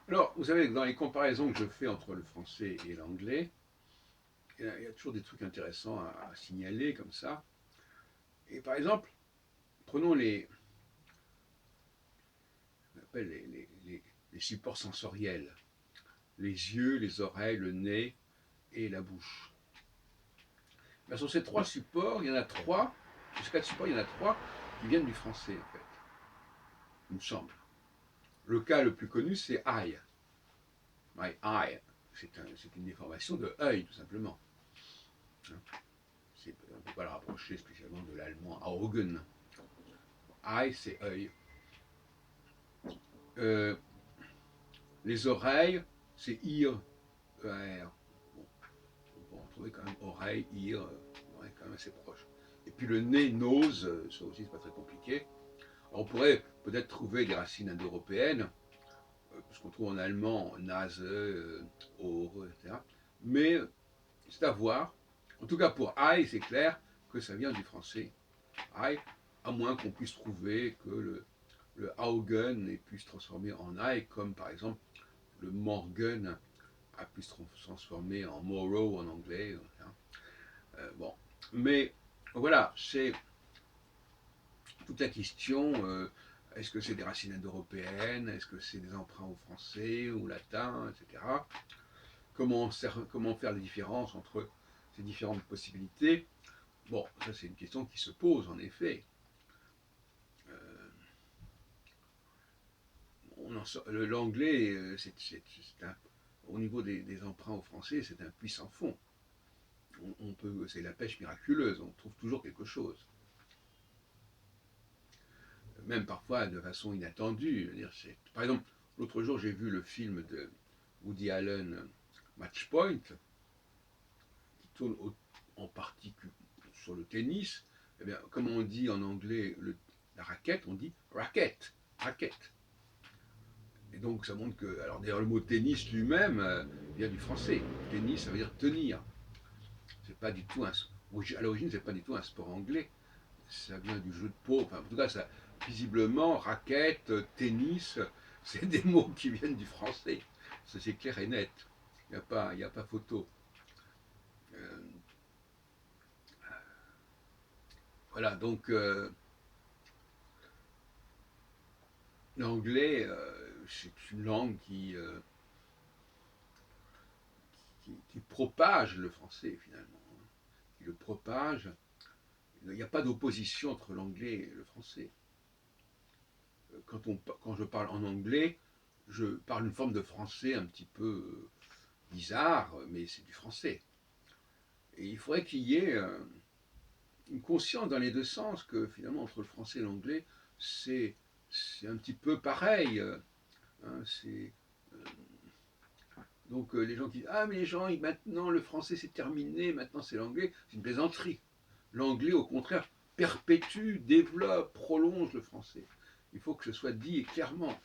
Alors, vous savez, dans les comparaisons que je fais entre le français et l'anglais, il y a toujours des trucs intéressants à signaler comme ça. Et par exemple, prenons on appelle les supports sensoriels. Les yeux, les oreilles, le nez et la bouche. Ben, sur ces trois supports, il y en a trois, sur ces quatre supports, il y en a trois qui viennent du français, en fait, il me semble. Le cas le plus connu, c'est eye. My eye. C'est une déformation de œil, tout simplement. On ne peut pas le rapprocher spécialement de l'allemand Augen. Eye, c'est œil. Euh, les oreilles, c'est ear, E-A-R. Bon, on peut trouver quand même oreille, ear, ouais, quand même assez proche. Et puis le nez, nose, ça aussi c'est pas très compliqué. Alors, on pourrait peut-être trouver des racines indo-européennes, parce qu'on trouve en allemand nase, Ohr, etc. Mais c'est à voir. En tout cas pour eye, c'est clair que ça vient du français. Eye, à moins qu'on puisse trouver que le Augen ait pu se transformer en eye, comme par exemple le Morgen a pu se transformer en Morrow en anglais. Hein. Bon, mais voilà, c'est toute la question. Est-ce que c'est des racines indo-européennes? Est-ce que c'est des emprunts au français, au latin, etc. Comment faire les différences entre ces différentes possibilités? Bon, ça c'est une question qui se pose en effet. Euh, L'anglais, au niveau des emprunts au français, c'est un puissant fond. C'est la pêche miraculeuse, on trouve toujours quelque chose. Même parfois de façon inattendue. Par exemple, l'autre jour, j'ai vu le film de Woody Allen, Match Point, qui tourne en partie sur le tennis. Eh bien, comme on dit en anglais la raquette, on dit racket, raquette. Et donc ça montre que, alors d'ailleurs le mot tennis lui-même vient du français. Tennis, ça veut dire tenir. C'est pas du tout à l'origine, c'est pas du tout un sport anglais. Ça vient du jeu de peau. Enfin, en tout cas, ça, visiblement, raquette, tennis, c'est des mots qui viennent du français. Ça, c'est clair et net. Il y a pas photo. Euh, voilà, donc l'anglais, c'est une langue qui propage le français finalement, hein, qui le propage. Il n'y a pas d'opposition entre l'anglais et le français. Quand je parle en anglais, je parle une forme de français un petit peu bizarre, mais c'est du français. Et il faudrait qu'il y ait une conscience dans les deux sens que finalement entre le français et l'anglais, c'est un petit peu pareil. Hein, donc les gens qui disent ah mais les gens maintenant le français c'est terminé, maintenant c'est l'anglais, c'est une plaisanterie. L'anglais au contraire perpétue, développe, prolonge le français. Il faut que ce soit dit clairement.